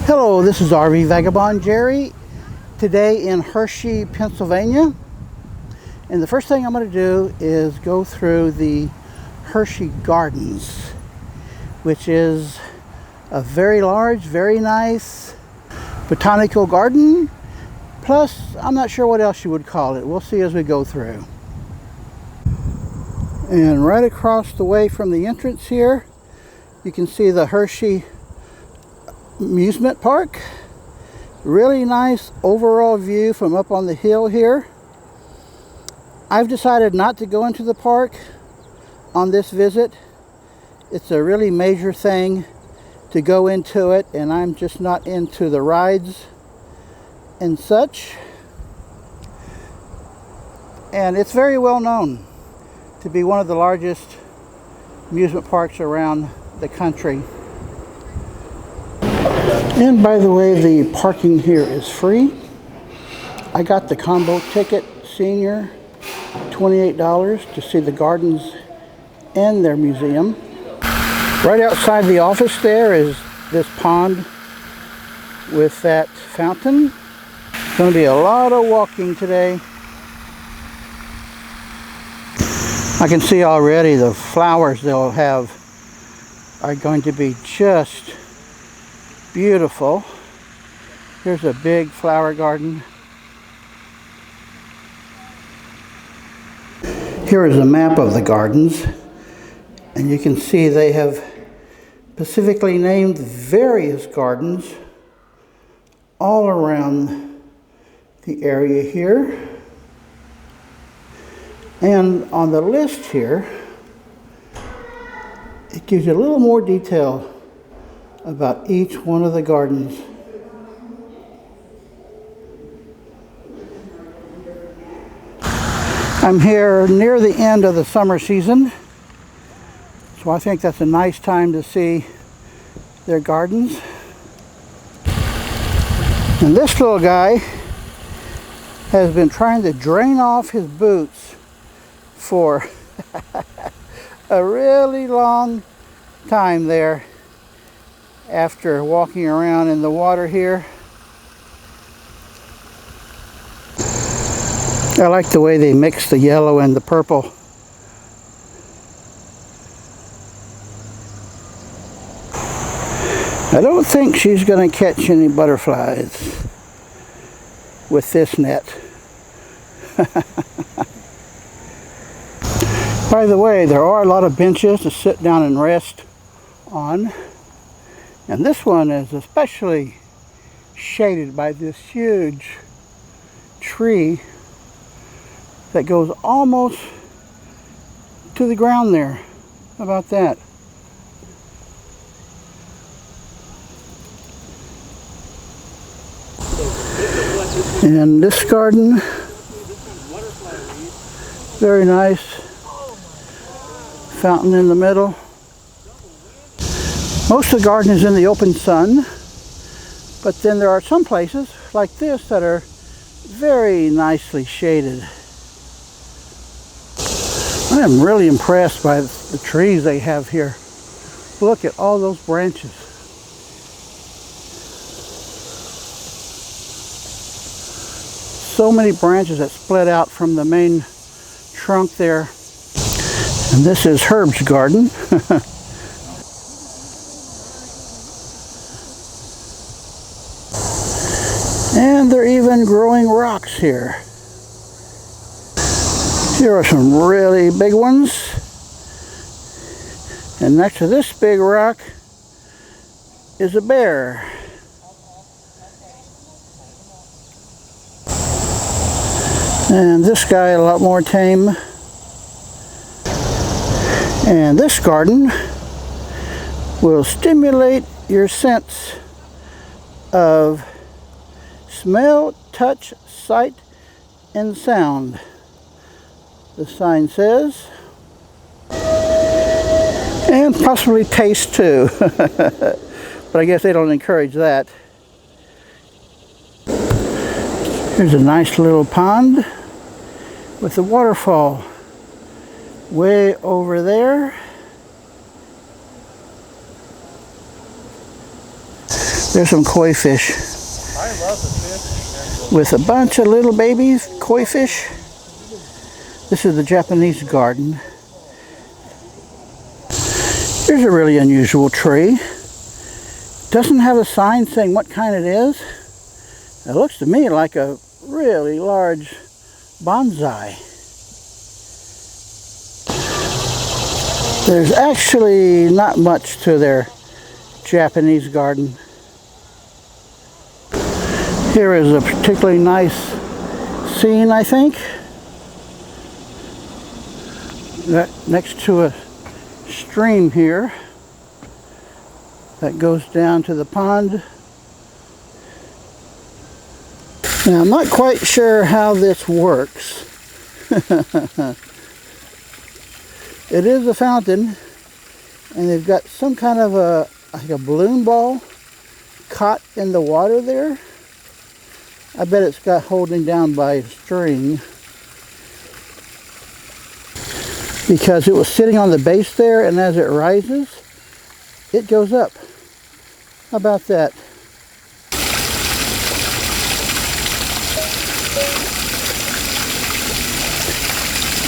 Hello, this is RV Vagabond Jerry, today in Hershey, Pennsylvania. And the first thing I'm going to do is go through the Hershey Gardens, which is a very large, very nice botanical garden. Plus, I'm not sure what else you would call it. We'll see as we go through. And right across the way from the entrance here, you can see the Hershey amusement park. Really nice overall view from up on the hill here. I've decided not to go into the park on this visit. It's a really major thing to go into it, and I'm just not into the rides and such. And it's very well known to be one of the largest amusement parks around the country. And by the way, the parking here is free. I got the combo ticket, senior, $28 to see the gardens and their museum. Right outside the office there is this pond with that fountain. It's going to be a lot of walking today. I can see already the flowers they'll have are going to be just beautiful. Here's a big flower garden. Here is a map of the gardens, and you can see they have specifically named various gardens all around the area here. And on the list here, it gives you a little more detail about each one of the gardens. I'm here near the end of the summer season, so I think that's a nice time to see their gardens. And this little guy has been trying to drain off his boots for a really long time there after walking around in the water here. I like the way they mix the yellow and the purple. I don't think she's going to catch any butterflies with this net. By the way, there are a lot of benches to sit down and rest on. And this one is especially shaded by this huge tree that goes almost to the ground there. How about that? And this garden, very nice. Fountain in the middle. Most of the garden is in the open sun, but then there are some places like this that are very nicely shaded. I am really impressed by the trees they have here. Look at all those branches. So many branches that split out from the main trunk there. And this is Herb's garden. And they're even growing rocks here. Here are some really big ones. And next to this big rock is a bear. And this guy a lot more tame. And this garden will stimulate your sense of smell, touch, sight, and sound, the sign says. And possibly taste too. But I guess they don't encourage that. Here's a nice little pond with a waterfall way over there. There's some koi fish. I love the fish. With a bunch of little babies, koi fish. This is the Japanese garden. Here's a really unusual tree. Doesn't have a sign saying what kind it is. It looks to me like a really large bonsai. There's actually not much to their Japanese garden. Here is a particularly nice scene, I think. Next to a stream here that goes down to the pond. Now, I'm not quite sure how this works. It is a fountain, and they've got some kind of like a balloon ball caught in the water there. I bet it's got holding down by a string, because it was sitting on the base there, and as it rises, it goes up. How about that?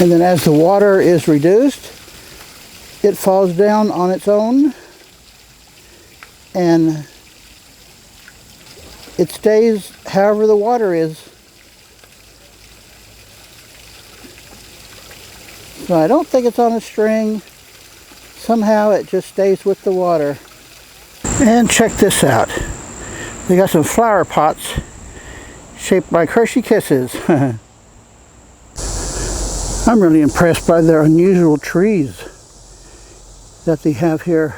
And then as the water is reduced, it falls down on its own, and it stays however the water is. So I don't think it's on a string. Somehow it just stays with the water. And check this out. They got some flower pots shaped like Hershey Kisses. I'm really impressed by their unusual trees that they have here.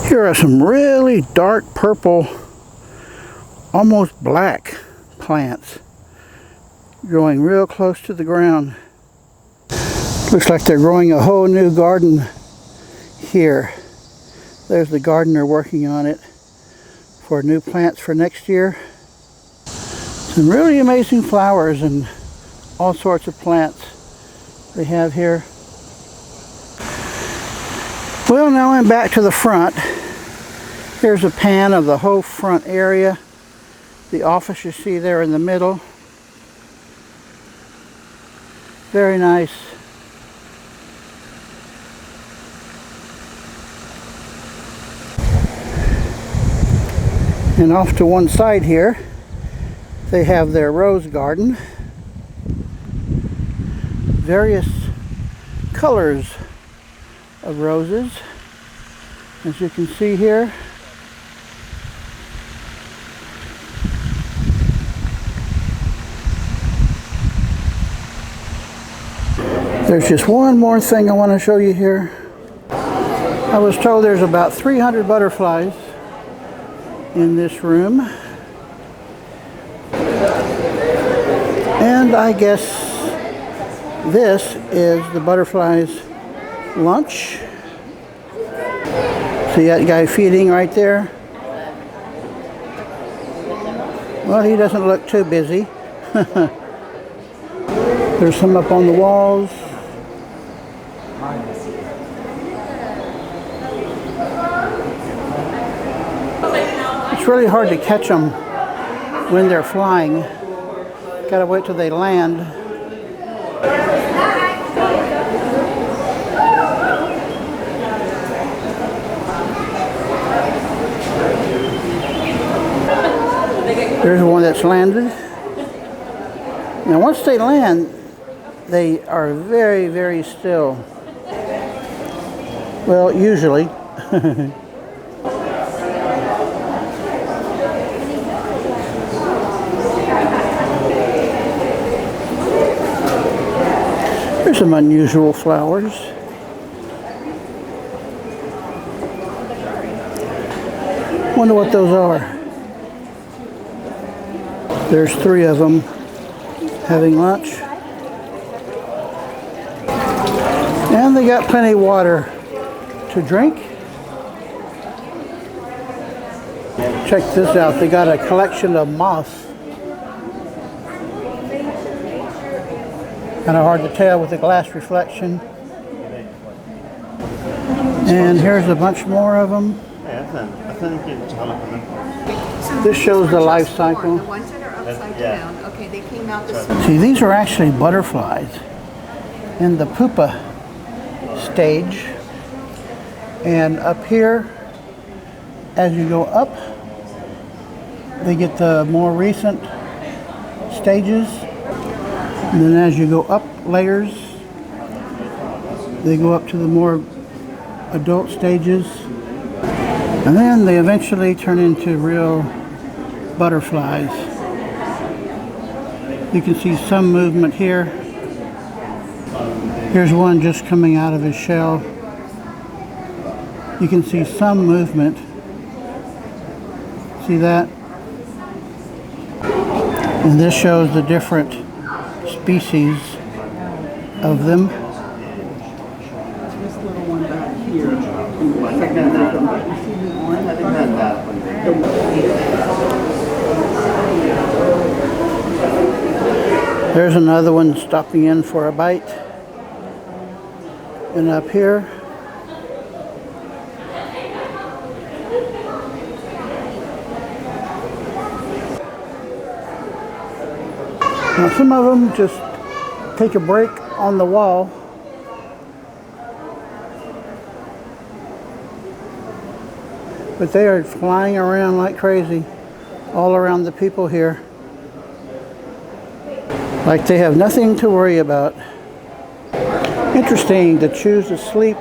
Here are some really dark purple, almost black plants growing real close to the ground. Looks like they're growing a whole new garden here. There's the gardener working on it for new plants for next year. Some really amazing flowers and all sorts of plants they have here. Well, now I'm back to the front. Here's a pan of the whole front area. The office you see there in the middle. Very nice. And off to one side here, they have their rose garden. Various colors of roses, as you can see here. There's just one more thing I want to show you here. I was told there's about 300 butterflies in this room. And I guess this is the butterflies' lunch. See that guy feeding right there? Well, he doesn't look too busy. There's some up on the walls. It's really hard to catch them when they're flying. Gotta wait till they land. There's one that's landed. Now once they land, they are very, very still. Well, usually. There's some unusual flowers. Wonder what those are. There's 3 of them having lunch. And they got plenty of water to drink. Check this out. They got a collection of moths. Kind of hard to tell with the glass reflection. And here's a bunch more of them. This shows the life cycle. The ones that are upside down, okay, they came out this morning. See, these are actually butterflies in the pupa stage. And up here, as you go up, they get the more recent stages. And then as you go up layers, they go up to the more adult stages. And then they eventually turn into real butterflies. You can see some movement here. Here's one just coming out of his shell. You can see some movement. See that? And this shows the different species of them. This little one back here. There's another one stopping in for a bite. And up here, now some of them just take a break on the wall. But they are flying around like crazy all around the people here. Like they have nothing to worry about. Interesting to choose to sleep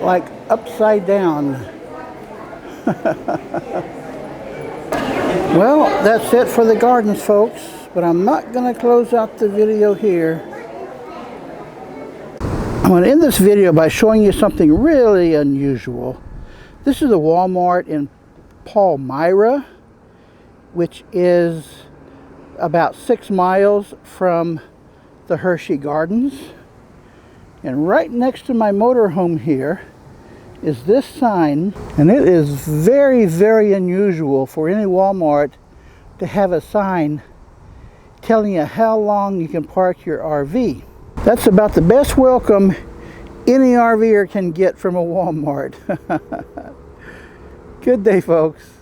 like upside down. Well, that's it for the gardens, folks. But I'm not going to close out the video here. I'm going to end this video by showing you something really unusual. This is a Walmart in Palmyra, which is about 6 miles from the Hershey Gardens. And right next to my motorhome here is this sign. And it is very, very unusual for any Walmart to have a sign telling you how long you can park your RV. That's about the best welcome any RVer can get from a Walmart. Good day, folks.